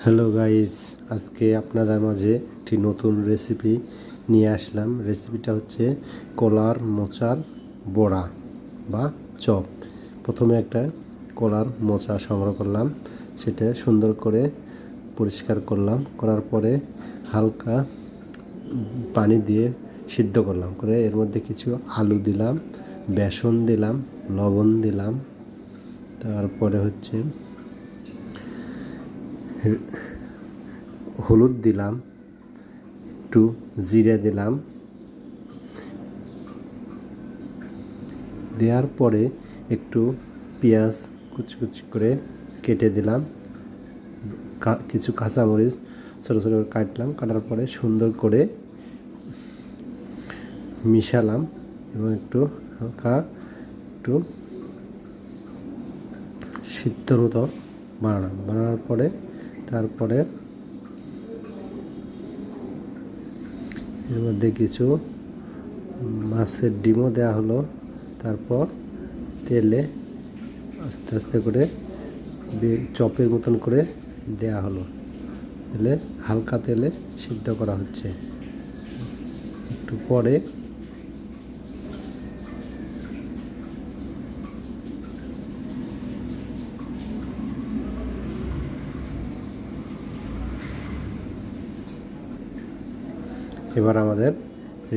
Hello guys, আজকে আপনাদের মাঝে একটি নতুন রেসিপি নিয়ে আসলাম। রেসিপিটা হচ্ছে কলার মোচার বড়া বা চপ। প্রথমে একটা কলার মোচা সংগ্রহ করলাম, সেটা সুন্দর করে পরিষ্কার করলাম, করার পরে হালকা পানি দিয়ে সিদ্ধ করলাম, করে এর মধ্যে কিছু আলু দিলাম, বেসন দিলাম, লবণ দিলাম, তারপরে হচ্ছে হলুদ দিলাম, একটু জিরে দিলাম, দেওয়ার পরে একটু পেঁয়াজ কুচি কুচি করে কেটে দিলাম, কিছু কাঁচামরিচ ছোটো ছোটো করে কাটলাম, কাটার পরে সুন্দর করে মিশালাম এবং একটু হালকা একটু সিদ্ধর মতো বানানোর পরে তারপরে এর মধ্যে কিছু মাছের ডিমও দেওয়া হলো। তারপর তেলে আস্তে আস্তে করে চপের মতন করে দেওয়া হলো, তেলে হালকা তেলে সিদ্ধ করা হচ্ছে। একটু পরে এবার আমাদের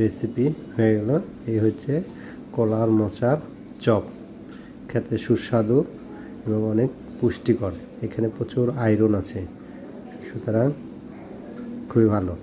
রেসিপি হয়ে গেল। এই হচ্ছে কলার মোচার চপ, খেতে সুস্বাদু এবং অনেক পুষ্টিকর। এখানে প্রচুর আয়রন আছে, সুতরাং খুবই ভালো।